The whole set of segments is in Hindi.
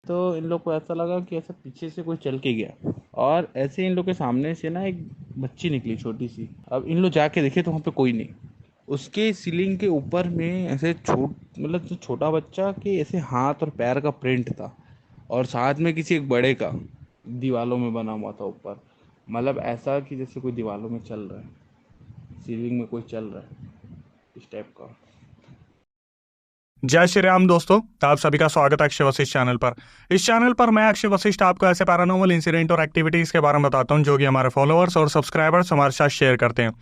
तो इन लोग को ऐसा लगा कि ऐसा पीछे से कोई चल के गया, और ऐसे इन लोग के सामने से ना एक बच्ची निकली छोटी सी। अब इन लोग जाके देखे तो वहाँ पे कोई नहीं। उसके सीलिंग के ऊपर में ऐसे मतलब जो छोटा बच्चा के ऐसे हाथ और पैर का प्रिंट था, और साथ में किसी एक बड़े का दीवालों में बना हुआ था ऊपर। मतलब ऐसा कि जैसे कोई दीवालों में चल रहा है, सीलिंग में कोई चल रहा है, इस टाइप का। जय श्री राम दोस्तों। तो आप सभी का स्वागत है अक्षय वशिष्ठ चैनल पर। इस चैनल पर मैं अक्षय वशिष्ठ आपको ऐसे पैरानॉर्मल इंसिडेंट और एक्टिविटीज के बारे में बताता हूं जो कि हमारे फॉलोअर्स और सब्सक्राइबर्स हमारे साथ शेयर करते हैं।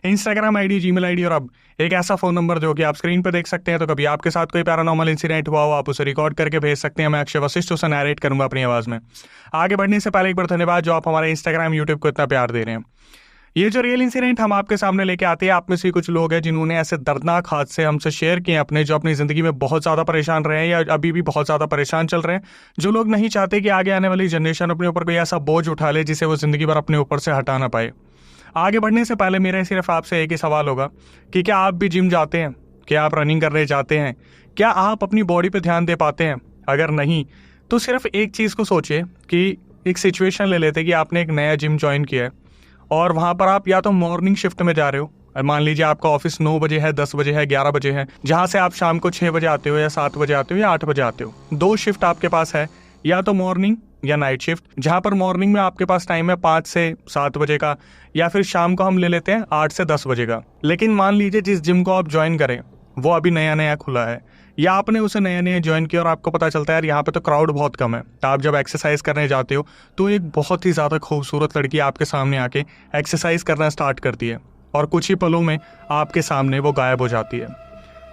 इंस्टाग्राम आईडी, जीमेल आईडी और अब एक ऐसा फोन नंबर जो कि आप स्क्रीन पर देख सकते हैं। तो कभी आपके साथ कोई पैरानॉर्मल इंसिडेंट हुआ हो, आप उसे रिकॉर्ड करके भेज सकते हैं। मैं अक्षय वशिष्ठ उसे नैरेट करूंगा अपनी आवाज में। आगे बढ़ने से पहले एक बार धन्यवाद जो आप हमारे इंस्टाग्राम, यूट्यूब को इतना प्यार दे रहे हैं। ये जो रियल इंसिडेंट हम आपके सामने लेके आते हैं, आप में से कुछ लोग हैं जिन्होंने ऐसे दर्दनाक हादसे हमसे शेयर किए अपने, जो अपनी जिंदगी में बहुत ज्यादा परेशान रहे हैं या अभी भी बहुत ज्यादा परेशान चल रहे हैं, जो लोग नहीं चाहते कि आगे आने वाली जनरेशन अपने ऊपर कोई ऐसा बोझ उठा ले जिसे वो जिंदगी भर अपने ऊपर से हटा ना पाए। आगे बढ़ने से पहले मेरा सिर्फ आपसे एक ही सवाल होगा कि क्या आप भी जिम जाते हैं? क्या आप रनिंग करने जाते हैं? क्या आप अपनी बॉडी पे ध्यान दे पाते हैं? अगर नहीं तो सिर्फ एक चीज को सोचिए कि एक सिचुएशन ले लेते कि आपने एक नया जिम ज्वाइन किया है और वहां पर आप या तो मॉर्निंग शिफ्ट में जा रहे हो। मान लीजिए आपका ऑफिस 9 बजे है, 10 बजे है, 11 बजे है, जहां से आप शाम को 6 बजे आते हो या 7 बजे आते हो या 8 बजे आते हो। दो शिफ्ट आपके पास है, या तो मॉर्निंग या नाइट शिफ्ट, जहां पर मॉर्निंग में आपके पास टाइम है 5 से 7 बजे का, या फिर शाम को हम ले लेते हैं 8 से 10 बजे का। लेकिन मान लीजिए जिस जिम को आप ज्वाइन करें वो अभी नया नया खुला है, या आपने उसे नया नया ज्वाइन किया और आपको पता चलता है यार यहाँ पे तो क्राउड बहुत कम है। आप जब एक्सरसाइज करने जाते हो तो एक बहुत ही ज़्यादा खूबसूरत लड़की आपके सामने आके एक्सरसाइज करना स्टार्ट करती है और कुछ ही पलों में आपके सामने वो गायब हो जाती है।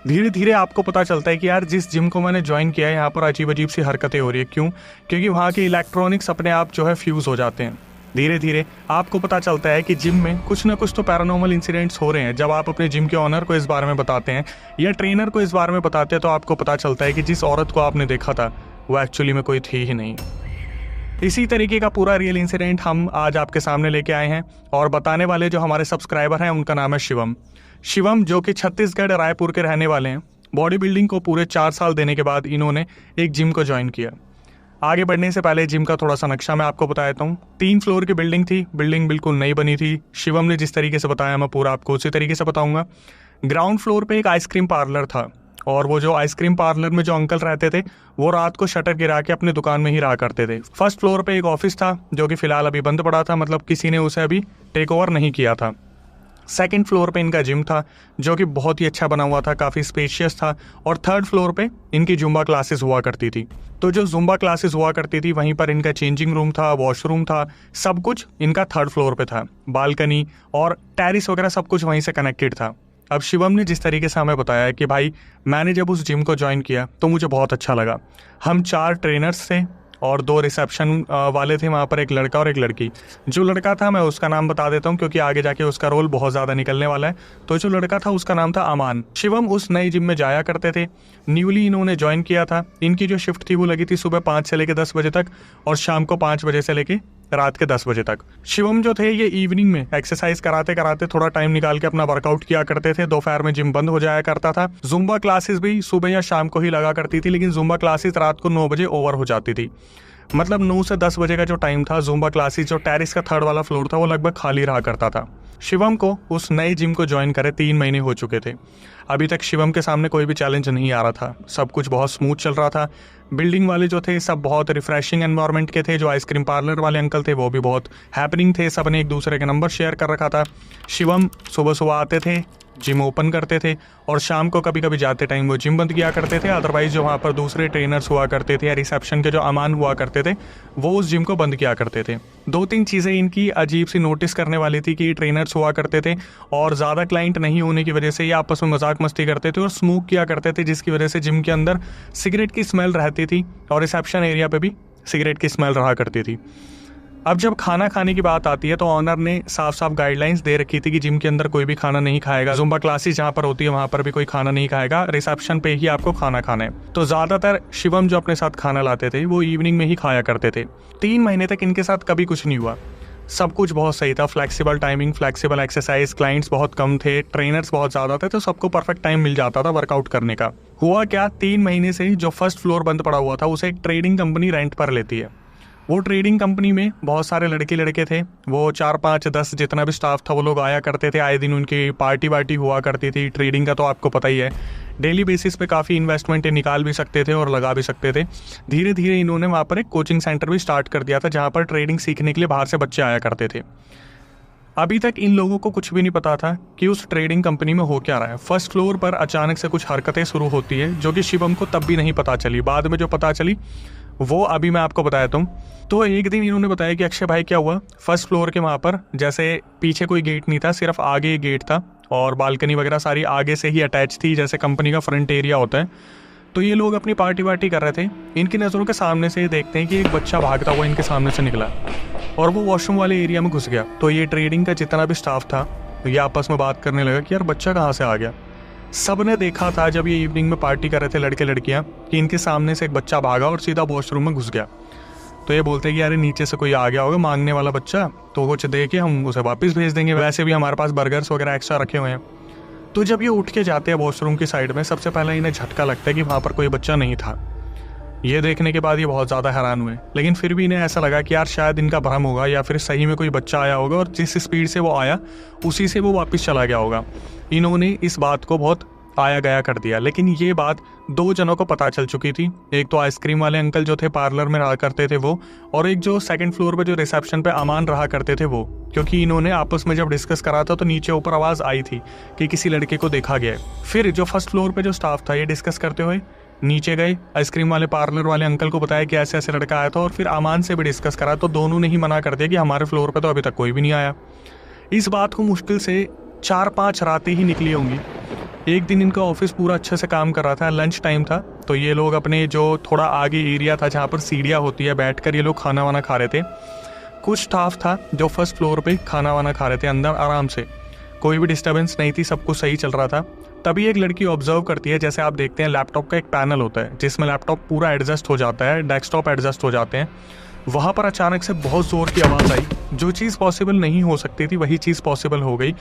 धीरे धीरे आपको पता चलता है कि यार जिस जिम को मैंने ज्वाइन किया है यहाँ पर अजीब अजीब सी हरकतें हो रही है। क्यों? क्योंकि वहाँ के इलेक्ट्रॉनिक्स अपने आप जो है फ्यूज़ हो जाते हैं। धीरे धीरे आपको पता चलता है कि जिम में कुछ ना कुछ तो पैरानॉर्मल इंसिडेंट्स हो रहे हैं। जब आप अपने जिम के ऑनर को इस बारे में बताते हैं या ट्रेनर को इस बारे में बताते हैं तो आपको पता चलता है कि जिस औरत को आपने देखा था वो एक्चुअली में कोई थी ही नहीं। इसी तरीके का पूरा रियल इंसिडेंट हम आज आपके सामने लेके आए हैं और बताने वाले जो हमारे सब्सक्राइबर हैं उनका नाम है शिवम। शिवम जो कि छत्तीसगढ़ रायपुर के रहने वाले हैं। बॉडी बिल्डिंग को पूरे 4 साल देने के बाद इन्होंने एक जिम को ज्वाइन किया। आगे बढ़ने से पहले जिम का थोड़ा सा नक्शा मैं आपको बता देता हूँ। 3 फ्लोर की बिल्डिंग थी, बिल्डिंग बिल्कुल नई बनी थी। शिवम ने जिस तरीके से बताया मैं पूरा आपको उसी तरीके से बताऊंगा। ग्राउंड फ्लोर पे एक आइसक्रीम पार्लर था और वो जो आइसक्रीम पार्लर में जो अंकल रहते थे वो रात को शटर गिरा के अपनी दुकान में ही रहा करते थे। फर्स्ट फ्लोर पे एक ऑफिस था जो कि फिलहाल अभी बंद पड़ा था, मतलब किसी ने उसे अभी टेक ओवर नहीं किया था। सेकंड फ्लोर पे इनका जिम था जो कि बहुत ही अच्छा बना हुआ था, काफ़ी स्पेशियस था। और थर्ड फ्लोर पे इनकी जुम्बा क्लासेस हुआ करती थी। तो जो जुम्बा क्लासेस हुआ करती थी वहीं पर इनका चेंजिंग रूम था, वॉशरूम था, सब कुछ इनका थर्ड फ्लोर पे था। बालकनी और टेरिस वगैरह सब कुछ वहीं से कनेक्टेड था। अब शिवम ने जिस तरीके से हमें बताया कि भाई मैंने जब उस जिम को ज्वाइन किया तो मुझे बहुत अच्छा लगा। हम 4 ट्रेनर्स थे और 2 रिसेप्शन वाले थे, वहाँ पर एक लड़का और एक लड़की। जो लड़का था मैं उसका नाम बता देता हूँ क्योंकि आगे जाके उसका रोल बहुत ज़्यादा निकलने वाला है। तो जो लड़का था उसका नाम था अमान। शिवम उस नई जिम में जाया करते थे, न्यूली इन्होंने ज्वाइन किया था। इनकी जो शिफ्ट थी वो लगी थी सुबह 5 से लेकर 10 बजे तक और शाम को 5 बजे से लेकर रात के 10 बजे तक। शिवम जो थे ये इवनिंग में एक्सरसाइज कराते कराते थोड़ा टाइम निकाल के अपना वर्कआउट किया करते थे। दोपहर में जिम बंद हो जाया करता था। जुम्बा क्लासेस भी सुबह या शाम को ही लगा करती थी, लेकिन जुम्बा क्लासेस रात को 9 बजे ओवर हो जाती थी। मतलब 9 से 10 बजे का जो टाइम था, जुम्बा क्लासेस जो टेरिस का थर्ड वाला फ्लोर था वो लगभग खाली रहा करता था। शिवम को उस नए जिम को ज्वाइन करे 3 महीने हो चुके थे। अभी तक शिवम के सामने कोई भी चैलेंज नहीं आ रहा था, सब कुछ बहुत स्मूथ चल रहा था। बिल्डिंग वाले जो थे सब बहुत रिफ्रेशिंग एनवायरनमेंट के थे। जो आइसक्रीम पार्लर वाले अंकल थे वो भी बहुत हैपनिंग थे, सब ने एक दूसरे के नंबर शेयर कर रखा था। शिवम सुबह सुबह आते थे, जिम ओपन करते थे और शाम को कभी कभी जाते टाइम वो जिम बंद किया करते थे। अदरवाइज जो वहाँ पर दूसरे ट्रेनर्स हुआ करते थे या रिसेप्शन के जो अमान हुआ करते थे वो उस जिम को बंद किया करते थे। 2-3 चीज़ें इनकी अजीब सी नोटिस करने वाली थी कि ट्रेनर्स हुआ करते थे और ज़्यादा क्लाइंट नहीं होने की वजह से ये आपस में मजाक मस्ती करते थे और स्मोक किया करते थे, जिसकी वजह से जिम के अंदर सिगरेट की स्मेल रहती थी और रिसेप्शन एरिया पे भी सिगरेट की स्मेल रहा करती थी। अब जब खाना खाने की बात आती है तो ऑनर ने साफ साफ गाइडलाइंस दे रखी थी कि जिम के अंदर कोई भी खाना नहीं खाएगा। जुम्बा क्लासेस जहाँ पर होती है वहाँ पर भी कोई खाना नहीं खाएगा, रिसेप्शन पे ही आपको खाना खाना है। तो ज़्यादातर शिवम जो अपने साथ खाना लाते थे वो इवनिंग में ही खाया करते थे। 3 महीने तक इनके साथ कभी कुछ नहीं हुआ। सब कुछ बहुत सही था, flexible timing, flexible exercise, clients बहुत कम थे, ट्रेनर्स बहुत ज़्यादा थे, तो सबको परफेक्ट टाइम मिल जाता था वर्कआउट करने का। हुआ क्या, 3 महीने से जो फर्स्ट फ्लोर बंद पड़ा हुआ था उसे एक ट्रेडिंग कंपनी रेंट पर लेती है। वो ट्रेडिंग कंपनी में बहुत सारे लड़के थे, वो 4, 5, 10 जितना भी स्टाफ था वो लोग आया करते थे, आए दिन उनकी पार्टी वार्टी हुआ करती थी। ट्रेडिंग का तो आपको पता ही है, डेली बेसिस पे काफ़ी इन्वेस्टमेंट निकाल भी सकते थे और लगा भी सकते थे। धीरे धीरे इन्होंने वहाँ पर एक कोचिंग सेंटर भी स्टार्ट कर दिया था जहाँ पर ट्रेडिंग सीखने के लिए बाहर से बच्चे आया करते थे। अभी तक इन लोगों को कुछ भी नहीं पता था कि उस ट्रेडिंग कंपनी में हो क्या रहा है। फर्स्ट फ्लोर पर अचानक से कुछ हरकतें शुरू होती है जो कि शिवम को तब भी नहीं पता चली, बाद में जो पता चली वो अभी मैं आपको बताया तुम। तो एक दिन इन्होंने बताया कि अक्षय भाई क्या हुआ, फर्स्ट फ्लोर के वहाँ पर जैसे पीछे कोई गेट नहीं था, सिर्फ आगे गेट था और बालकनी वगैरह सारी आगे से ही अटैच थी, जैसे कंपनी का फ्रंट एरिया होता है। तो ये लोग अपनी पार्टी वार्टी कर रहे थे, इनकी नज़रों के सामने से देखते हैं कि एक बच्चा भागता हुआ इनके सामने से निकला और वो वॉशरूम वाले एरिया में घुस गया। तो ये ट्रेडिंग का जितना भी स्टाफ था ये आपस में बात करने लगा कि यार बच्चा कहाँ से आ गया। सब ने देखा था जब ये इवनिंग में पार्टी कर रहे थे लड़के लड़कियां कि इनके सामने से एक बच्चा भागा और सीधा वॉशरूम में घुस गया। तो ये बोलते हैं कि यार नीचे से कोई आ गया होगा मांगने वाला बच्चा, तो कुछ दे के हम उसे वापस भेज देंगे, वैसे भी हमारे पास बर्गर्स वगैरह एक्स्ट्रा रखे हुए हैं। तो जब ये उठ के जाते हैं वॉशरूम की साइड में, सबसे पहले इन्हें झटका लगता है कि वहाँ पर कोई बच्चा नहीं था। ये देखने के बाद ये बहुत ज़्यादा हैरान हुए, लेकिन फिर भी इन्हें ऐसा लगा कि यार शायद इनका भ्रम होगा या फिर सही में कोई बच्चा आया होगा और जिस स्पीड से वो आया उसी से वो वापस चला गया होगा। इन्होंने इस बात को बहुत आया गया कर दिया, लेकिन ये बात 2 जनों को पता चल चुकी थी। एक तो आइसक्रीम वाले अंकल जो थे पार्लर में रहा करते थे वो, और एक जो सेकंड फ्लोर पे जो रिसेप्शन पे अमान रहा करते थे वो, क्योंकि इन्होंने आपस में जब डिस्कस करा था तो नीचे ऊपर आवाज़ आई थी कि किसी लड़के को देखा गया है। फिर जो फर्स्ट फ्लोर पे जो स्टाफ था ये डिस्कस करते हुए नीचे गए, आइसक्रीम वाले पार्लर वाले अंकल को बताया कि ऐसे ऐसे लड़का आया था, और फिर अमान से भी डिस्कस करा तो दोनों ने ही मना कर दिया कि हमारे फ्लोर पर तो अभी तक कोई भी नहीं आया। इस बात को मुश्किल से 4-5 रातें ही निकली होंगी। एक दिन इनका ऑफिस पूरा अच्छे से काम कर रहा था, लंच टाइम था, तो ये लोग अपने जो थोड़ा आगे एरिया था जहाँ पर सीढ़ियाँ होती है बैठकर ये लोग खाना वाना खा रहे थे। कुछ स्टाफ था जो फर्स्ट फ्लोर पे खाना वाना खा रहे थे अंदर आराम से, कोई भी डिस्टर्बेंस नहीं थी, सब कुछ सही चल रहा था। तभी एक लड़की ऑब्जर्व करती है, जैसे आप देखते हैं लैपटॉप का एक पैनल होता है जिसमें लैपटॉप पूरा एडजस्ट हो जाता है, डेस्कटॉप एडजस्ट हो जाते हैं, वहाँ पर अचानक से बहुत ज़ोर की आवाज़ आई। जो चीज़ पॉसिबल नहीं हो सकती थी वही चीज़ पॉसिबल हो गई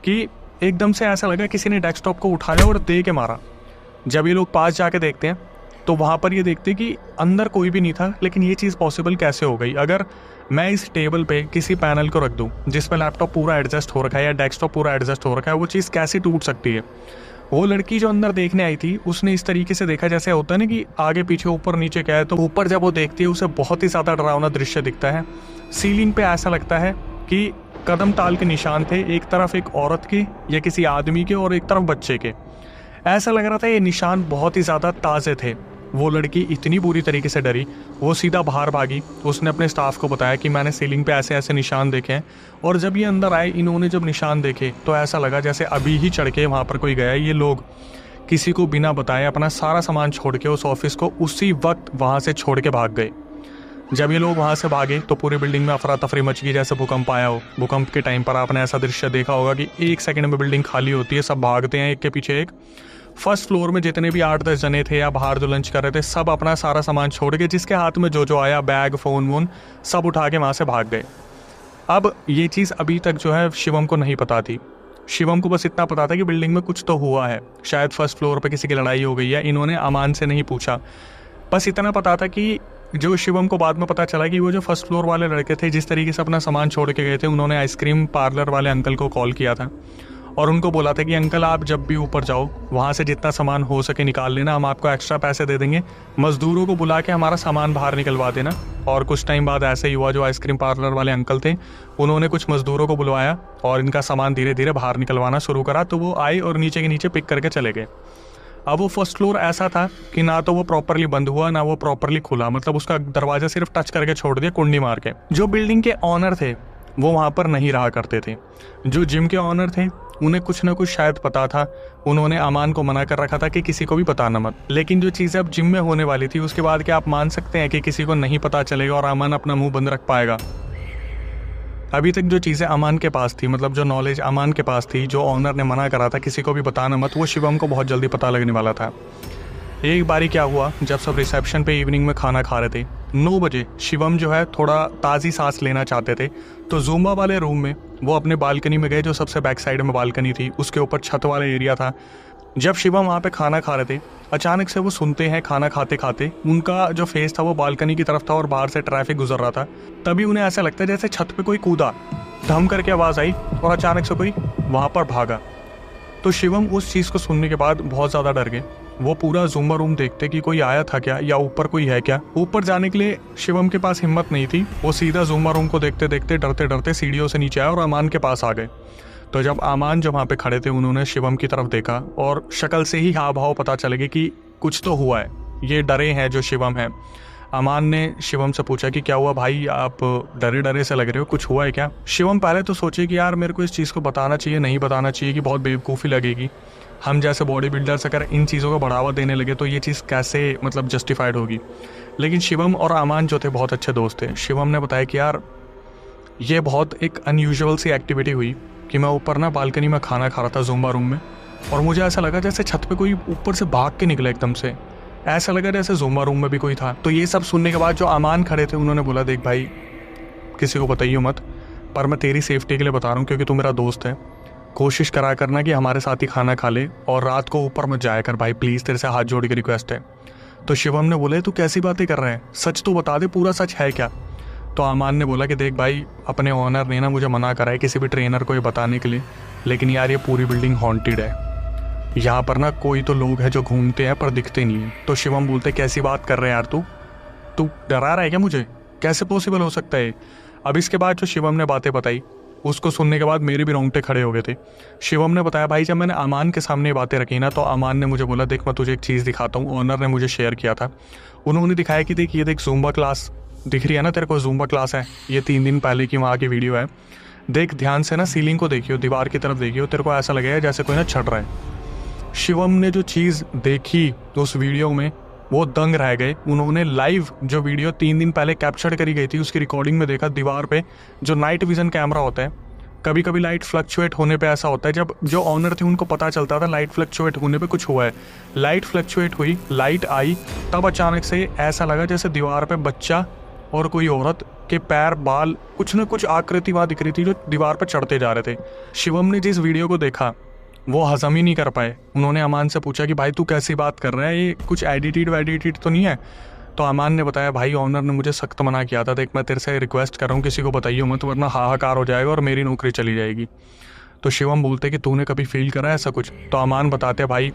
कि एकदम से ऐसा लगा किसी ने डेस्कटॉप को उठाया और दे के मारा। जब ये लोग पास जाके देखते हैं तो वहाँ पर ये देखते हैं कि अंदर कोई भी नहीं था, लेकिन ये चीज़ पॉसिबल कैसे हो गई। अगर मैं इस टेबल पे किसी पैनल को रख दूँ जिसमें लैपटॉप पूरा एडजस्ट हो रखा है या डेस्कटॉप पूरा एडजस्ट हो रखा है, वो चीज़ कैसे टूट सकती है। वो लड़की जो अंदर देखने आई थी उसने इस तरीके से देखा जैसे होता है ना कि आगे पीछे ऊपर नीचे क्या है, तो ऊपर जब वो देखती है उसे बहुत ही ज़्यादा डरावना दृश्य दिखता है। सीलिंग पे ऐसा लगता है कि कदम ताल के निशान थे, एक तरफ एक औरत के या किसी आदमी के और एक तरफ बच्चे के। ऐसा लग रहा था ये निशान बहुत ही ज़्यादा ताज़े थे। वो लड़की इतनी बुरी तरीके से डरी, वो सीधा बाहर भागी। उसने अपने स्टाफ को बताया कि मैंने सीलिंग पे ऐसे ऐसे निशान देखे हैं, और जब ये अंदर आए इन्होंने जब निशान देखे तो ऐसा लगा जैसे अभी ही चढ़ के वहाँ पर कोई गया। ये लोग किसी को बिना बताए अपना सारा सामान छोड़ के उस ऑफिस को उसी वक्त वहाँ से छोड़ के भाग गए। जब ये लोग वहाँ से भागे तो पूरी बिल्डिंग में अफरा तफरी मच गई, जैसे भूकंप आया हो। भूकंप के टाइम पर आपने ऐसा दृश्य देखा होगा कि 1 सेकंड में बिल्डिंग खाली होती है, सब भागते हैं एक के पीछे एक। फर्स्ट फ्लोर में जितने भी 8-10 जने थे या बाहर जो लंच कर रहे थे, सब अपना सारा सामान छोड़ के जिसके हाथ में जो आया, बैग फ़ोन वोन सब उठा के वहाँ से भाग गए। अब ये चीज़ अभी तक जो है शिवम को नहीं पता थी। शिवम को बस इतना पता था कि बिल्डिंग में कुछ तो हुआ है, शायद फर्स्ट फ्लोर पर किसी की लड़ाई हो गई है। इन्होंने अमान से नहीं पूछा, बस इतना पता था कि जो शिवम को बाद में पता चला कि वो जो फर्स्ट फ्लोर वाले लड़के थे जिस तरीके से अपना सामान छोड़ के गए थे, उन्होंने आइसक्रीम पार्लर वाले अंकल को कॉल किया था और उनको बोला था कि अंकल आप जब भी ऊपर जाओ वहाँ से जितना सामान हो सके निकाल लेना, हम आपको एक्स्ट्रा पैसे दे देंगे, मज़दूरों को बुला के हमारा सामान बाहर निकलवा देना। और कुछ टाइम बाद ऐसे ही हुआ, जो आइसक्रीम पार्लर वाले अंकल थे उन्होंने कुछ मज़दूरों को बुलवाया और इनका सामान धीरे धीरे बाहर निकलवाना शुरू करा। तो वो आए और नीचे के नीचे पिक करके चले गए। अब वो फर्स्ट फ्लोर ऐसा था कि ना तो वो प्रॉपरली बंद हुआ ना वो प्रॉपरली खुला, मतलब उसका दरवाज़ा सिर्फ टच करके छोड़ दिया कुंडी मार के। जो बिल्डिंग के ऑनर थे वो वहाँ पर नहीं रहा करते थे। जो जिम के ऑनर थे उन्हें कुछ ना कुछ शायद पता था, उन्होंने अमान को मना कर रखा था कि किसी को भी बताना मत। लेकिन जो चीज़ें अब जिम में होने वाली थी उसके बाद क्या आप मान सकते हैं कि किसी को नहीं पता चलेगा और अमान अपना मुंह बंद रख पाएगा। अभी तक जो चीज़ें अमान के पास थी, मतलब जो नॉलेज अमान के पास थी, जो ऑनर ने मना करा था किसी को भी बताना मत, वो शिवम को बहुत जल्दी पता लगने वाला था। एक बारी क्या हुआ, जब सब रिसेप्शन पे इवनिंग में खाना खा रहे थे, 9 बजे शिवम जो है थोड़ा ताज़ी सांस लेना चाहते थे, तो ज़ूम्बा वाले रूम में वो अपने बालकनी में गए, जो सबसे बैक साइड में बालकनी थी, उसके ऊपर छत वाला एरिया था। जब शिवम वहाँ पे खाना खा रहे थे, अचानक से वो सुनते हैं खाना खाते खाते उनका जो फेस था वो बालकनी की तरफ था और बाहर से ट्रैफिक गुजर रहा था। तभी उन्हें ऐसा लगता है जैसे छत पे कोई कूदा, धम करके आवाज़ आई और अचानक से कोई वहाँ पर भागा। तो शिवम उस चीज़ को सुनने के बाद बहुत ज़्यादा डर गए। वो पूरा ज़ूम्बा रूम देखते कि कोई आया था क्या या ऊपर कोई है क्या। ऊपर जाने के लिए शिवम के पास हिम्मत नहीं थी। वो सीधा ज़ूम्बा रूम को देखते देखते डरते डरते सीढ़ियों से नीचे आए और अमान के पास आ गए। तो जब अमान जो वहाँ पे खड़े थे उन्होंने शिवम की तरफ देखा और शक्ल से ही हाव भाव पता चलेगा कि कुछ तो हुआ है, ये डरे हैं जो शिवम है। अमान ने शिवम से पूछा कि क्या हुआ भाई, आप डरे डरे से लग रहे हो, कुछ हुआ है क्या। शिवम पहले तो सोचे कि यार मेरे को इस चीज़ को बताना चाहिए नहीं बताना चाहिए, कि बहुत बेवकूफ़ी लगेगी। हम जैसे बॉडी बिल्डर्स अगर इन चीज़ों को बढ़ावा देने लगे तो ये चीज़ कैसे मतलब जस्टिफाइड होगी। लेकिन शिवम और अमान जो थे बहुत अच्छे दोस्त थे। शिवम ने बताया कि यार ये बहुत एक अनयूजुअल सी एक्टिविटी हुई कि मैं ऊपर ना बालकनी में खाना खा रहा था ज़ूम्बा रूम में, और मुझे ऐसा लगा जैसे छत पे कोई ऊपर से भाग के निकला एकदम से, ऐसा लगा जैसे ज़ूम्बा रूम में भी कोई था। तो ये सब सुनने के बाद जो अमान खड़े थे उन्होंने बोला, देख भाई किसी को बताइए मत, पर मैं तेरी सेफ्टी के लिए बता रहा हूँ क्योंकि तू मेरा दोस्त है। कोशिश करा करना कि हमारे साथ ही खाना खा ले और रात को ऊपर मत जाया कर भाई, प्लीज़ तेरे से हाथ जोड़ के रिक्वेस्ट है। तो शिवम ने बोले तू कैसी बातें कर रहे हैं, सच तो बता दे, पूरा सच है क्या। तो अमान ने बोला कि देख भाई अपने ओनर ने ना मुझे मना करा है किसी भी ट्रेनर को ये बताने के लिए, लेकिन यार ये पूरी बिल्डिंग हॉन्टेड है, यहाँ पर ना कोई तो लोग हैं जो घूमते हैं पर दिखते नहीं है। तो शिवम बोलते कैसी बात कर रहे हैं यार, तू डरा रहा है क्या मुझे, कैसे पॉसिबल हो सकता है। अब इसके बाद जो शिवम ने बातें बताई उसको सुनने के बाद मेरे भी रोंगटे खड़े हो गए थे। शिवम ने बताया भाई जब मैंने अमान के सामने बातें रखी ना, तो अमान ने मुझे बोला देख मैं तुझे एक चीज़ दिखाता हूँ, ओनर ने मुझे शेयर किया था। उन्होंने दिखाया कि देख ये देख ज़ूम्बा क्लास दिख रही है ना तेरे को, ज़ूम्बा क्लास है, ये 3 दिन पहले की वहाँ की वीडियो है। देख ध्यान से ना सीलिंग को देखियो, दीवार की तरफ देखियो, तेरे को ऐसा लगेगा जैसे कोई ना छड़ रहा है। शिवम ने जो चीज़ देखी तो उस वीडियो में वो दंग रह गए। उन्होंने लाइव जो वीडियो 3 दिन पहले कैप्चर करी गई थी उसकी रिकॉर्डिंग में देखा, दीवार पे जो नाइट विजन कैमरा होता है, कभी कभी लाइट फ्लक्चुएट होने पे ऐसा होता है, जब जो ऑनर थे उनको पता चलता था लाइट फ्लक्चुएट होने पे कुछ हुआ है। लाइट फ्लक्चुएट हुई, लाइट आई, तब अचानक से ऐसा लगा जैसे दीवार पे बच्चा और कोई औरत के पैर बाल कुछ न कुछ आकृति वहाँ दिख रही थी जो दीवार पर चढ़ते जा रहे थे। शिवम ने जिस वीडियो को देखा वो हजम ही नहीं कर पाए। उन्होंने अमान से पूछा कि भाई तू कैसी बात कर रहा है, ये कुछ एडिटेड तो नहीं है। तो अमान ने बताया भाई ऑनर ने मुझे सख्त मना किया था, देख मैं तेरे से रिक्वेस्ट कर रहा हूँ किसी को बताइए मत, वरना हाहाकार हो जाएगा और मेरी नौकरी चली जाएगी। तो शिवम बोलते कि तूने कभी फील करा है ऐसा कुछ। तो अमान बताते भाई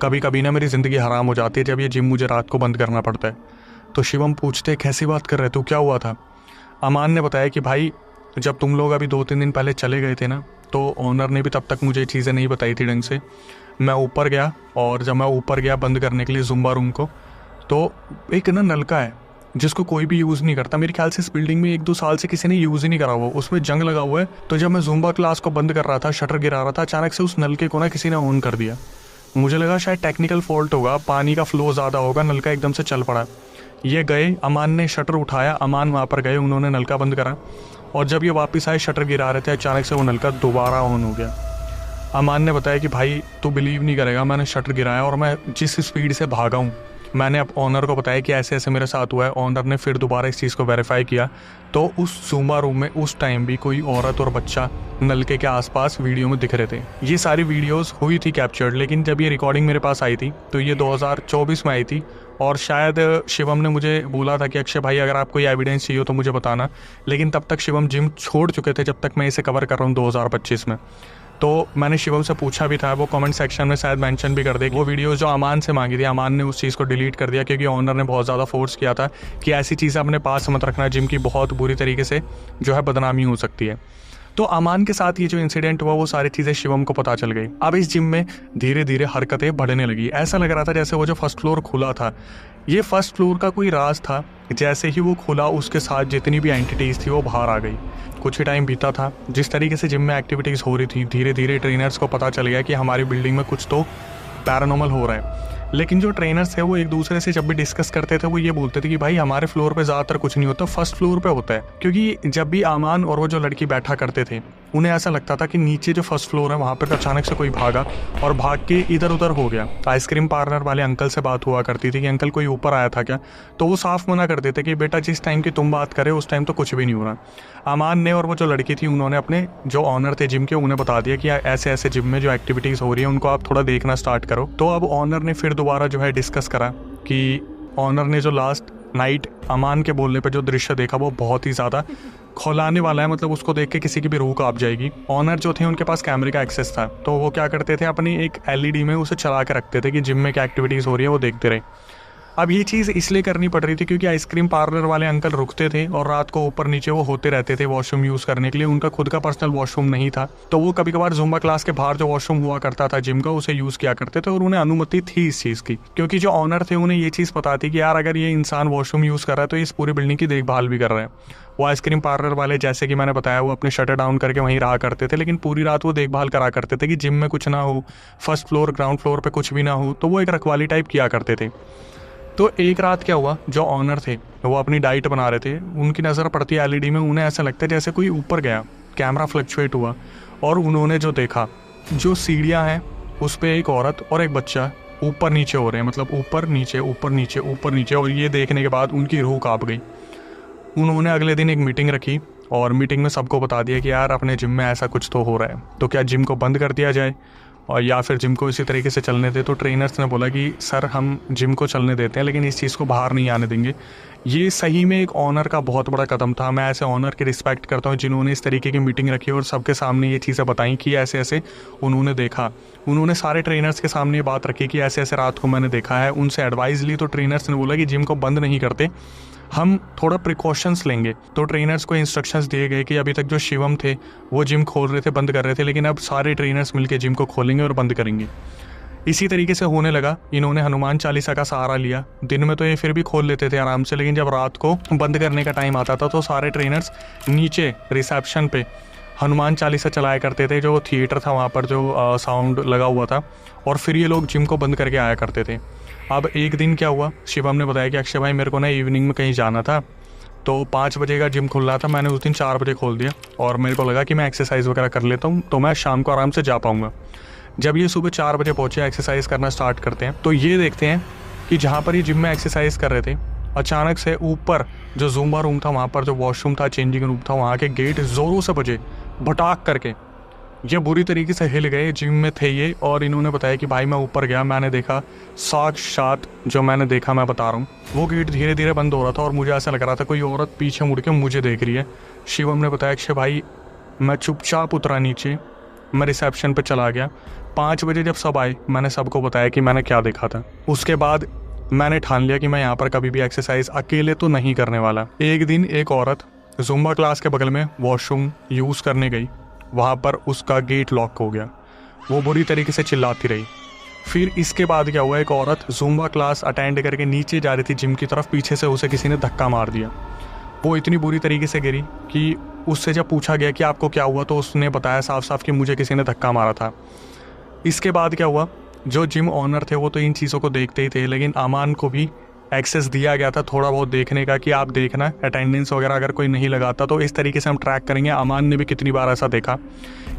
कभी कभी ना मेरी ज़िंदगी हराम हो जाती है जब ये जिम मुझे रात को बंद करना पड़ता है। तो शिवम पूछते कैसी बात कर रहे तू, क्या हुआ था। अमान ने बताया कि भाई जब तुम लोग अभी 2-3 दिन पहले चले गए थे ना, तो ऑनर ने भी तब तक मुझे चीज़ें नहीं बताई थी ढंग से। मैं ऊपर गया और जब मैं ऊपर गया बंद करने के लिए ज़ुम्बा रूम को, तो एक ना नलका है जिसको कोई भी यूज़ नहीं करता। मेरे ख्याल से इस बिल्डिंग में 1-2 साल से किसी ने यूज़ ही नहीं करा हुआ, उसमें जंग लगा हुआ है। तो जब मैं ज़ुम्बा क्लास को बंद कर रहा था, शटर गिरा रहा था, अचानक से उस नलके को ना किसी ने ऑन कर दिया। मुझे लगा शायद टेक्निकल फॉल्ट होगा, पानी का फ्लो ज़्यादा होगा, नलका एकदम से चल पड़ा। ये गए, अमान ने शटर उठाया, अमान वहाँ पर गए, उन्होंने नलका बंद करा, और जब ये वापस आए शटर गिरा रहे थे, अचानक से वो नलका दोबारा ऑन हो गया। अमान ने बताया कि भाई तू बिलीव नहीं करेगा, मैंने शटर गिराया और मैं जिस स्पीड से भागा हूँ, मैंने अब ऑनर को बताया कि ऐसे ऐसे मेरे साथ हुआ है। ऑनर ने फिर दोबारा इस चीज़ को वेरीफाई किया, तो उस ज़ुम्बा रूम में उस टाइम भी कोई औरत और बच्चा नलके के आसपास वीडियो में दिख रहे थे। ये सारी वीडियोस हुई थी कैप्चर्ड, लेकिन जब ये रिकॉर्डिंग मेरे पास आई थी तो ये 2024 में आई थी, और शायद शिवम ने मुझे बोला था कि अक्षय भाई अगर आपको कोई एविडेंस चाहिए तो मुझे बताना, लेकिन तब तक शिवम जिम छोड़ चुके थे जब तक मैं इसे कवर कर रहा हूँ 2025 में। तो मैंने शिवम से पूछा भी था, वो कमेंट सेक्शन में शायद मेंशन भी कर दे, वो वीडियोस जो अमान से मांगी थी, अमान ने उस चीज़ को डिलीट कर दिया क्योंकि ऑनर ने बहुत ज़्यादा फोर्स किया था कि ऐसी चीज़ें अपने पास मत रखना, जिम की बहुत बुरी तरीके से जो है बदनामी हो सकती है। तो अमान के साथ ये जो इंसिडेंट हुआ वो सारी चीज़ें शिवम को पता चल गई। अब इस जिम में धीरे धीरे हरकतें बढ़ने लगी। ऐसा लग रहा था जैसे वो जो फर्स्ट फ्लोर खुला था, ये फर्स्ट फ्लोर का कोई राज था। जैसे ही वो खुला उसके साथ जितनी भी एंटिटीज़ थी वो बाहर आ गई। कुछ ही टाइम बीता था, जिस तरीके से जिम में एक्टिविटीज़ हो रही थी, धीरे धीरे ट्रेनर्स को पता चल गया कि हमारी बिल्डिंग में कुछ तो पैरानॉर्मल हो रहा है। लेकिन जो ट्रेनर्स थे वो एक दूसरे से जब भी डिस्कस करते थे वो ये बोलते थे कि भाई हमारे फ्लोर पे ज़्यादातर कुछ नहीं होता, फर्स्ट फ्लोर पे होता है। क्योंकि जब भी आमान और वो जो लड़की बैठा करते थे उन्हें ऐसा लगता था कि नीचे जो फर्स्ट फ्लोर है वहाँ पर अचानक से कोई भागा और भाग के इधर उधर हो गया। आइसक्रीम पार्लर वाले अंकल से बात हुआ करती थी कि अंकल कोई ऊपर आया था क्या, तो वो साफ मना कर देते कि बेटा जिस टाइम की तुम बात करे उस टाइम तो कुछ भी नहीं हो रहा। आमान ने और वो जो लड़की थी उन्होंने अपने जो ऑनर थे जिम के उन्हें बता दिया कि ऐसे ऐसे जिम में जो एक्टिविटीज़ हो रही है उनको आप थोड़ा देखना स्टार्ट करो। तो अब ऑनर ने फिर दोबारा जो है डिस्कस करा कि ऑनर ने जो लास्ट नाइट अमान के बोलने पे जो दृश्य देखा वो बहुत ही ज़्यादा खौलाने वाला है। मतलब उसको देख के किसी की भी रूह कांप जाएगी। ऑनर जो थे उनके पास कैमरे का एक्सेस था, तो वो क्या करते थे अपनी एक एलईडी में उसे चला के रखते थे कि जिम में क्या एक्टिविटीज़ हो रही है वो देखते रहे। अब ये चीज़ इसलिए करनी पड़ रही थी क्योंकि आइसक्रीम पार्लर वाले अंकल रुकते थे और रात को ऊपर नीचे वो होते रहते थे वॉशरूम यूज़ करने के लिए। उनका खुद का पर्सनल वॉशरूम नहीं था, तो वो कभी कभार जुम्बा क्लास के बाहर जो वॉशरूम हुआ करता था जिम का उसे यूज़ किया करते थे और उन्हें अनुमति थी इस चीज़ की। क्योंकि जो ऑनर थे उन्हें ये चीज़ पता थी कि यार अगर ये इंसान वॉशरूम यूज़ कर रहा है तो इस पूरी बिल्डिंग की देखभाल भी कर रहा है। वो आइसक्रीम पार्लर वाले जैसे कि मैंने बताया वो अपने शटर डाउन करके वहीं रहा करते थे, लेकिन पूरी रात वो देखभाल करा करते थे कि जिम में कुछ ना हो, फर्स्ट फ्लोर ग्राउंड फ्लोर पे कुछ भी ना हो। तो वो एक रखवाली टाइप किया करते थे। तो एक रात क्या हुआ, जो ऑनर थे वो अपनी डाइट बना रहे थे, उनकी नज़र पड़ती है एलईडी में। उन्हें ऐसा लगता है जैसे कोई ऊपर गया, कैमरा फ्लक्चुएट हुआ और उन्होंने जो देखा जो सीढ़ियाँ हैं उस पर एक औरत और एक बच्चा ऊपर नीचे हो रहे हैं, मतलब ऊपर नीचे ऊपर नीचे ऊपर नीचे। और ये देखने के बाद उनकी रूह कांप गई। उन्होंने अगले दिन एक मीटिंग रखी और मीटिंग में सबको बता दिया कि यार अपने जिम में ऐसा कुछ तो हो रहा है, तो क्या जिम को बंद कर दिया जाए और या फिर जिम को इसी तरीके से चलने दे। तो ट्रेनर्स ने बोला कि सर हम जिम को चलने देते हैं लेकिन इस चीज़ को बाहर नहीं आने देंगे। ये सही में एक ऑनर का बहुत बड़ा कदम था। मैं ऐसे ऑनर की रिस्पेक्ट करता हूँ जिन्होंने इस तरीके की मीटिंग रखी और सबके सामने ये चीज़ें बताई कि ऐसे ऐसे उन्होंने देखा। उन्होंने सारे ट्रेनर्स के सामने ये बात रखी कि ऐसे ऐसे रात को मैंने देखा है। उनसे एडवाइस ली तो ट्रेनर्स ने बोला कि जिम को बंद नहीं करते, हम थोड़ा प्रिकॉशंस लेंगे। तो ट्रेनर्स को इंस्ट्रक्शंस दिए गए कि अभी तक जो शिवम थे वो जिम खोल रहे थे, बंद कर रहे थे, लेकिन अब सारे ट्रेनर्स मिलकर जिम को खोलेंगे और बंद करेंगे। इसी तरीके से होने लगा। इन्होंने हनुमान चालीसा का सहारा लिया। दिन में तो ये फिर भी खोल लेते थे आराम से, लेकिन जब रात को बंद करने का टाइम आता था तो सारे ट्रेनर्स नीचे रिसेप्शन पे हनुमान चालीसा चलाया करते थे, जो थिएटर था वहाँ पर जो साउंड लगा हुआ था, और फिर ये लोग जिम को बंद करके आया करते थे। अब एक दिन क्या हुआ, शिवम ने बताया कि अक्षय भाई मेरे को ना इवनिंग में कहीं जाना था, तो 5 बजे का जिम खुल रहा था, मैंने उस दिन 4 बजे खोल दिया और मेरे को लगा कि मैं एक्सरसाइज वगैरह कर लेता हूँ तो मैं शाम को आराम से जा पाऊँगा। जब ये सुबह 4 बजे पहुँचे, एक्सरसाइज करना स्टार्ट करते हैं, तो ये देखते हैं कि जहाँ पर ये जिम में एक्सरसाइज कर रहे थे अचानक से ऊपर जो ज़ुम्बा रूम था वहाँ पर जो वॉशरूम था, चेंजिंग रूम था, वहाँ के गेट ज़ोरों से बजे भटाक करके। ये बुरी तरीके से हिल गए। जिम में थे ये और इन्होंने बताया कि भाई मैं ऊपर गया, मैंने देखा साक्षात जो मैंने देखा मैं बता रहा हूँ, वो गेट धीरे धीरे बंद हो रहा था और मुझे ऐसा लग रहा था कोई औरत पीछे मुड़ के मुझे देख रही है। शिवम ने बताया कि भाई मैं चुपचाप उतरा नीचे, मैं रिसेप्शन पर चला गया। 5 बजे जब सब आए मैंने सबको बताया कि मैंने क्या देखा था। उसके बाद मैंने ठान लिया कि मैं यहाँ पर कभी भी एक्सरसाइज अकेले तो नहीं करने वाला। एक दिन एक औरत जुम्बा क्लास के बगल में वॉशरूम यूज़ करने गई, वहाँ पर उसका गेट लॉक हो गया। वो बुरी तरीके से चिल्लाती रही। फिर इसके बाद क्या हुआ, एक औरत जुम्बा क्लास अटेंड करके नीचे जा रही थी जिम की तरफ, पीछे से उसे किसी ने धक्का मार दिया। वो इतनी बुरी तरीके से गिरी कि उससे जब पूछा गया कि आपको क्या हुआ तो उसने बताया साफ साफ कि मुझे किसी ने धक्का मारा था। इसके बाद क्या हुआ, जो जिम ऑनर थे वो तो इन चीज़ों को देखते ही थे, लेकिन अमान को भी एक्सेस दिया गया था थोड़ा बहुत देखने का कि आप देखना अटेंडेंस वगैरह अगर कोई नहीं लगाता तो इस तरीके से हम ट्रैक करेंगे। अमान ने भी कितनी बार ऐसा देखा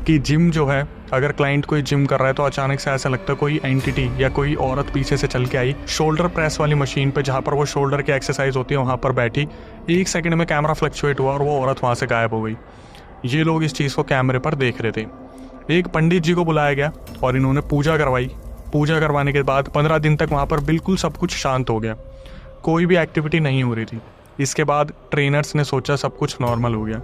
कि जिम जो है, अगर क्लाइंट कोई जिम कर रहा है तो अचानक से ऐसा लगता है कोई एंटिटी या कोई औरत पीछे से चल के आई, शोल्डर प्रेस वाली मशीन पे जहाँ पर वो शोल्डर की एक्सरसाइज होती है वहाँ पर बैठी, 1 सेकंड में कैमरा फ्लक्चुएट हुआ और वो औरत वहाँ से गायब हो गई। ये लोग इस चीज़ को कैमरे पर देख रहे थे। एक पंडित जी को बुलाया गया और इन्होंने पूजा करवाई। पूजा करवाने के बाद 15 दिन तक वहाँ पर बिल्कुल सब कुछ शांत हो गया, कोई भी एक्टिविटी नहीं हो रही थी। इसके बाद ट्रेनर्स ने सोचा सब कुछ नॉर्मल हो गया,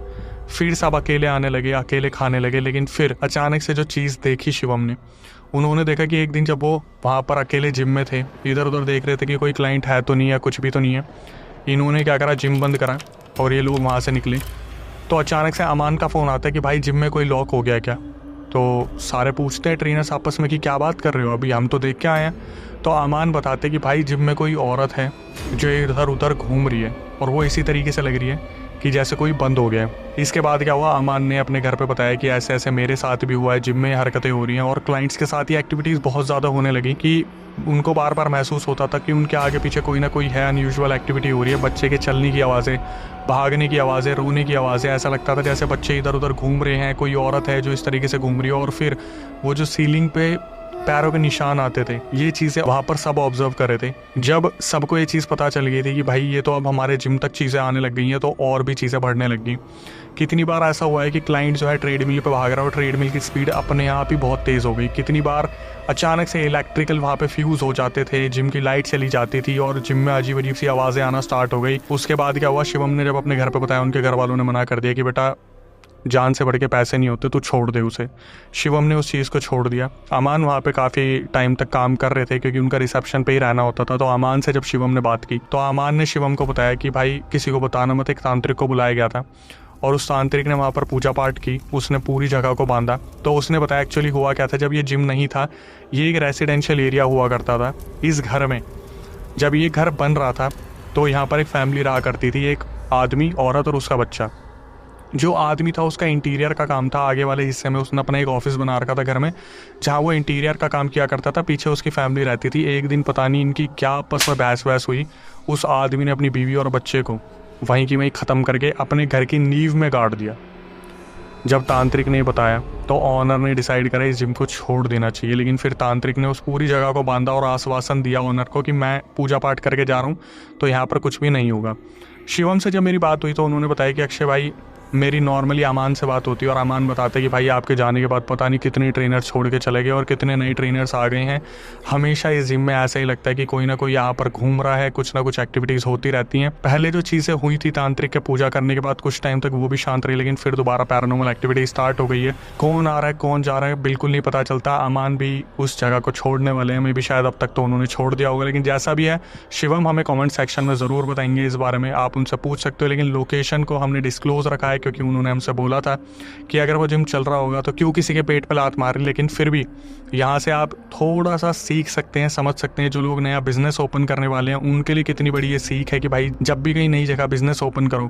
फिर सब अकेले आने लगे, अकेले खाने लगे। लेकिन फिर अचानक से जो चीज़ देखी शिवम ने, उन्होंने देखा कि एक दिन जब वो वहाँ पर अकेले जिम में थे, इधर उधर देख रहे थे कि कोई क्लाइंट है तो नहीं है, कुछ भी तो नहीं है, इन्होंने क्या करा, जिम बंद करा और ये लोग वहाँ से निकले। तो अचानक से अमान का फ़ोन आता है कि भाई जिम में कोई लॉक हो गया क्या। तो सारे पूछते हैं ट्रेनर्स आपस में कि क्या बात कर रहे हो, अभी हम तो देख के आए हैं। तो अमान बताते कि भाई जिम में कोई औरत है जो इधर उधर घूम रही है और वो इसी तरीके से लग रही है कि जैसे कोई बंद हो गया है। इसके बाद क्या हुआ, अमान ने अपने घर पे बताया कि ऐसे ऐसे मेरे साथ भी हुआ है, जिम में हरकतें हो रही हैं और क्लाइंट्स के साथ ये एक्टिविटीज़ बहुत ज़्यादा होने लगी कि उनको बार बार महसूस होता था कि उनके आगे पीछे कोई ना कोई है, अनयूजुअल एक्टिविटी हो रही है। बच्चे के चलने की आवाज़ें, भागने की आवाज़ें, रोने की आवाज़ें, ऐसा लगता था जैसे बच्चे इधर उधर घूम रहे हैं, कोई औरत है जो इस तरीके से घूम रही है। और फिर वो जो सीलिंग पे पैरों के निशान आते थे, ये चीज़ें वहाँ पर सब ऑब्जर्व कर रहे थे। जब सबको ये चीज़ पता चल गई थी कि भाई ये तो अब हमारे जिम तक चीज़ें आने लग गई हैं, तो और भी चीज़ें बढ़ने लग गई। कितनी बार ऐसा हुआ है कि क्लाइंट जो है ट्रेडमिल पे भाग रहा है और ट्रेडमिल की स्पीड अपने आप ही बहुत तेज़ हो गई। कितनी बार अचानक से इलेक्ट्रिकल वहाँ पे फ्यूज़ हो जाते थे, जिम की लाइट चली जाती थी और जिम में अजीब अजीब सी आवाज़ें आना स्टार्ट हो गई। उसके बाद क्या हुआ, शिवम ने जब अपने घर पर बताया, उनके घर वालों ने मना कर दिया कि बेटा जान से बढ़ के पैसे नहीं होते, तू छोड़ दे उसे। शिवम ने उस चीज़ को छोड़ दिया। अमान वहाँ पे काफ़ी टाइम तक काम कर रहे थे क्योंकि उनका रिसेप्शन पे ही रहना होता था। तो अमान से जब शिवम ने बात की तो अमान ने शिवम को बताया कि भाई किसी को बताना मत, एक तांत्रिक को बुलाया गया था और उस तांत्रिक ने वहाँ पर पूजा पाठ की, उसने पूरी जगह को बांधा। तो उसने बताया एक्चुअली हुआ क्या था, जब ये जिम नहीं था, ये एक रेसिडेंशियल एरिया हुआ करता था। इस घर में जब ये घर बन रहा था तो यहाँ पर एक फैमिली रहा करती थी, एक आदमी, औरत और उसका बच्चा। जो आदमी था उसका इंटीरियर का काम था, आगे वाले हिस्से में उसने अपना एक ऑफिस बना रखा था घर में, जहाँ वो इंटीरियर का काम किया करता था। पीछे उसकी फैमिली रहती थी। एक दिन पता नहीं इनकी क्या आपस में बहस वहस हुई, उस आदमी ने अपनी बीवी और बच्चे को वहीं की वहीं ख़त्म करके अपने घर की नींव में गाड़ दिया। जब तांत्रिक ने बताया तो ऑनर ने डिसाइड करा इस जिम को छोड़ देना चाहिए, लेकिन फिर तांत्रिक ने उस पूरी जगह को बांधा और आश्वासन दिया ऑनर को कि मैं पूजा पाठ करके जा रहा हूँ, तो यहाँ पर कुछ भी नहीं होगा। शिवम से जब मेरी बात हुई तो उन्होंने बताया कि अक्षय भाई, मेरी नॉर्मली अमान से बात होती है और अमान बताते कि भाई आपके जाने के बाद पता नहीं कितने ट्रेनर छोड़ के चले गए और कितने नए ट्रेनर्स आ गए हैं। हमेशा इस जिम में ऐसा ही लगता है कि कोई ना कोई यहाँ पर घूम रहा है, कुछ ना कुछ एक्टिविटीज़ होती रहती हैं। पहले जो चीज़ें हुई थी तांत्रिक के पूजा करने के बाद कुछ टाइम तक वो भी शांत रही, लेकिन फिर दोबारा पैरानॉर्मल एक्टिविटी स्टार्ट हो गई है। कौन आ रहा है कौन जा रहा है बिल्कुल नहीं पता चलता। अमान भी उस जगह को छोड़ने वाले हैं, मे भी शायद अब तक तो उन्होंने छोड़ दिया होगा, लेकिन जैसा भी है शिवम हमें कॉमेंट सेक्शन में ज़रूर बताएंगे इस बारे में, आप उनसे पूछ सकते हो। लेकिन लोकेशन को हमने डिस्क्लोज रखा है क्योंकि उन्होंने हमसे बोला था कि अगर वो जिम चल रहा होगा तो क्यों किसी के पेट पे लात मार रही। लेकिन फिर भी यहाँ से आप थोड़ा सा सीख सकते हैं, समझ सकते हैं। जो लोग नया बिजनेस ओपन करने वाले हैं उनके लिए कितनी बड़ी ये सीख है कि भाई जब भी कहीं नई जगह बिजनेस ओपन करो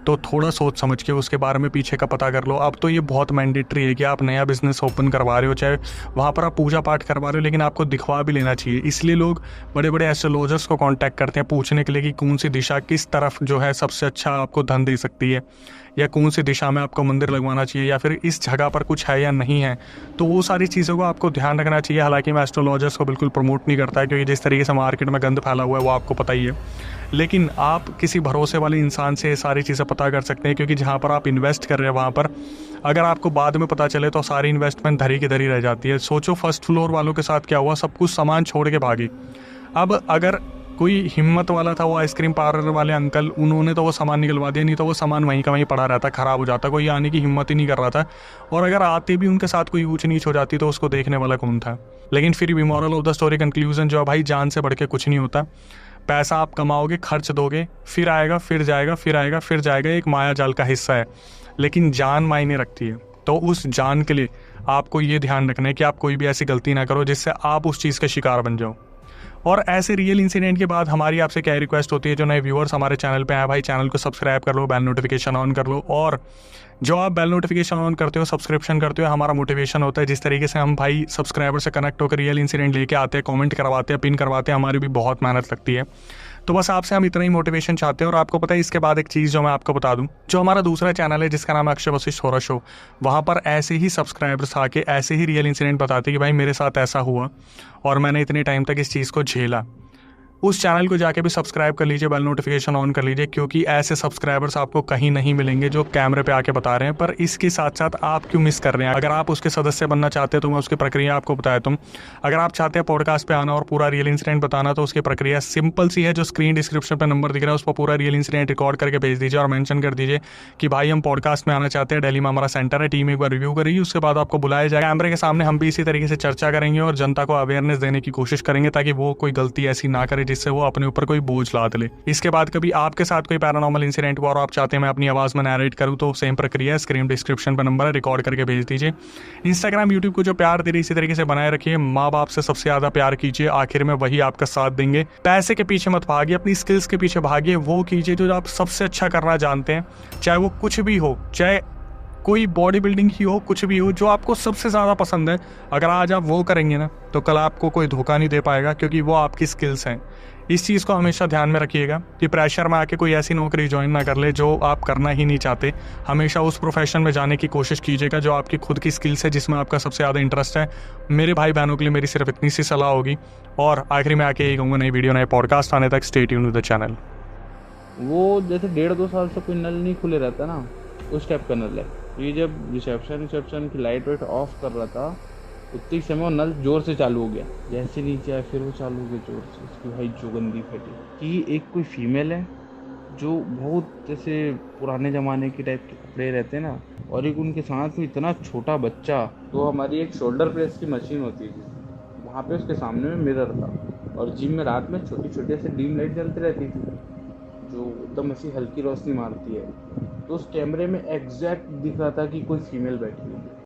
तो थोड़ा सोच समझ के उसके बारे में पीछे का पता कर लो। अब तो ये बहुत मैंडेटरी है कि आप नया बिजनेस ओपन करवा रहे हो, चाहे वहाँ पर आप पूजा पाठ करवा रहे हो, लेकिन आपको दिखवा भी लेना चाहिए। इसलिए लोग बड़े बड़े एस्ट्रोलॉजर्स को कॉन्टैक्ट करते हैं पूछने के लिए कि कौन सी दिशा किस तरफ जो है सबसे अच्छा आपको धन दे सकती है, या कौन सी दिशा में आपको मंदिर लगवाना चाहिए, या फिर इस जगह पर कुछ है या नहीं है। तो वो सारी चीज़ों को आपको ध्यान रखना चाहिए। हालांकि मैं एस्ट्रोलॉजर्स को बिल्कुल प्रमोट नहीं करता है क्योंकि जिस तरीके से मार्केट में गंद फैला हुआ है वो आपको पता ही है। लेकिन आप किसी भरोसे वाले इंसान से ये सारी चीज़ें पता कर सकते हैं, क्योंकि जहाँ पर आप इन्वेस्ट कर रहे हैं वहाँ पर अगर आपको बाद में पता चले तो सारी इन्वेस्टमेंट धरी की धरी रह जाती है। सोचो फर्स्ट फ्लोर वालों के साथ क्या हुआ, सब कुछ सामान छोड़ के भागे। अब अगर कोई हिम्मत वाला था, वो आइसक्रीम पार्लर वाले अंकल, उन्होंने तो वो सामान निकलवा दिया, नहीं तो वो सामान वहीं का वहीं पड़ा रहता, ख़राब हो जाता, कोई आने की हिम्मत ही नहीं कर रहा था। और अगर आते भी उनके साथ कोई ऊंच नीच हो जाती तो उसको देखने वाला कौन था। लेकिन फिर भी moral of the story conclusion जो है भाई, जान से बढ़ के कुछ नहीं होता। पैसा आप कमाओगे, खर्च दोगे, फिर आएगा, फिर जाएगा, फिर आएगा, फिर जाएगा, एक माया जाल का हिस्सा है। लेकिन जान मायने रखती है, तो उस जान के लिए आपको ये ध्यान रखना है कि आप कोई भी ऐसी गलती ना करो जिससे आप उस चीज़ का शिकार बन जाओ। और ऐसे रियल इंसिडेंट के बाद हमारी आपसे क्या रिक्वेस्ट होती है, जो नए व्यूअर्स हमारे चैनल पे आए भाई, चैनल को सब्सक्राइब कर लो, बेल नोटिफिकेशन ऑन कर लो। और जो आप बेल नोटिफिकेशन ऑन करते हो, सब्सक्रिप्शन करते हो, हमारा मोटिवेशन होता है। जिस तरीके से हम भाई सब्सक्राइबर से कनेक्ट होकर रियल इंसिडेंट लेके आते हैं, कमेंट करवाते हैं, पिन करवाते हैं, हमारी भी बहुत मेहनत लगती है। तो बस आपसे हम इतना ही मोटिवेशन चाहते हैं। और आपको पता है इसके बाद एक चीज़ जो मैं आपको बता दूं, जो हमारा दूसरा चैनल है जिसका नाम है अक्षय वशिष्ठ होरर शो, वहाँ पर ऐसे ही सब्सक्राइबर्स आके ऐसे ही रियल इंसिडेंट बताते कि भाई मेरे साथ ऐसा हुआ और मैंने इतने टाइम तक इस चीज़ को झेला। उस चैनल को जाके भी सब्सक्राइब कर लीजिए, बेल नोटिफिकेशन ऑन कर लीजिए, क्योंकि ऐसे सब्सक्राइबर्स आपको कहीं नहीं मिलेंगे जो कैमरे पे आके बता रहे हैं। पर इसके साथ साथ आप क्यों मिस कर रहे हैं? अगर आप उसके सदस्य बनना चाहते हैं तो मैं उसकी प्रक्रिया आपको बताया तुम। अगर आप चाहते हैं पॉडकास्ट पे आना और पूरा रियल इंसिडेंट बताना, तो उसकी प्रक्रिया सिंपल सी है। जो स्क्रीन डिस्क्रिप्शन पर नंबर दिख रहा है उस पर पूरा रियल इंसिडेंट रिकॉर्ड करके भेज दीजिए और मेंशन कर दीजिए कि भाई हम पॉडकास्ट में आना चाहते हैं, दिल्ली में हमारा सेंटर है, टीम एक बार रिव्यू करेगी, उसके बाद आपको बुलाया जाएगा कैमरे के सामने। हम भी इसी तरीके से चर्चा करेंगे और जनता को अवेयरनेस देने की कोशिश करेंगे ताकि वो कोई गलती ऐसी ना करे जिससे वो अपने ऊपर कोई बोझ लाद ले। इसके बाद कभी आपके साथ कोई पैरानॉर्मल इंसिडेंट हुआ और आप चाहते हैं मैं अपनी आवाज़ में नैरेट करूँ, तो सेम प्रक्रिया है, स्क्रीन डिस्क्रिप्शन पर नंबर है, रिकॉर्ड करके भेज दीजिए। इंस्टाग्राम यूट्यूब को जो प्यार दे रही इसी तरीके से बनाए रखिए। माँ बाप से सबसे ज़्यादा प्यार कीजिए, आखिर में वही आपका साथ देंगे। पैसे के पीछे मत भागिए, अपनी स्किल्स के पीछे भागिए। वो कीजिए जो आप सबसे अच्छा करना जानते हैं, चाहे वो कुछ भी हो, चाहे कोई बॉडी बिल्डिंग ही हो, कुछ भी हो जो आपको सबसे ज़्यादा पसंद है। अगर आज आप वो करेंगे ना तो कल आपको कोई धोखा नहीं दे पाएगा, क्योंकि वो आपकी स्किल्स हैं। इस चीज़ को हमेशा ध्यान में रखिएगा कि प्रेशर में आके कोई ऐसी नौकरी ज्वाइन ना कर ले जो आप करना ही नहीं चाहते। हमेशा उस प्रोफेशन में जाने की कोशिश कीजिएगा जो आपकी खुद की स्किल्स है, जिसमें आपका सबसे ज़्यादा इंटरेस्ट है। मेरे भाई बहनों के लिए मेरी सिर्फ इतनी सी सलाह होगी। और आखिरी में आके यही कहूँगा, नई वीडियो नए पॉडकास्ट आने तक stay tuned with the channel. वो जैसे 1.5-2 साल से कोई नल नहीं खुले रहता ना, उस टाइप का नल है ये। जब रिसेप्शन की लाइट वाइट ऑफ कर रहा था उतनी समय वो नल जोर से चालू हो गया। जैसे नीचे आया फिर वो चालू हो गया जोर से। उसकी भाई जो गंदी फटी कि एक कोई फीमेल है जो बहुत जैसे पुराने ज़माने के टाइप के कपड़े रहते हैं ना, और एक उनके साथ में इतना छोटा बच्चा। तो हमारी एक शोल्डर प्रेस की मशीन होती है, वहाँ पे उसके सामने में मिरर था, और जिम में रात में छोटी छोटी ऐसे डीम लाइट जलती रहती थी जो एकदम ऐसी हल्की रोशनी मारती है। तो उस कैमरे में एग्जैक्ट दिख रहा था कि कोई फीमेल बैठी हुई है।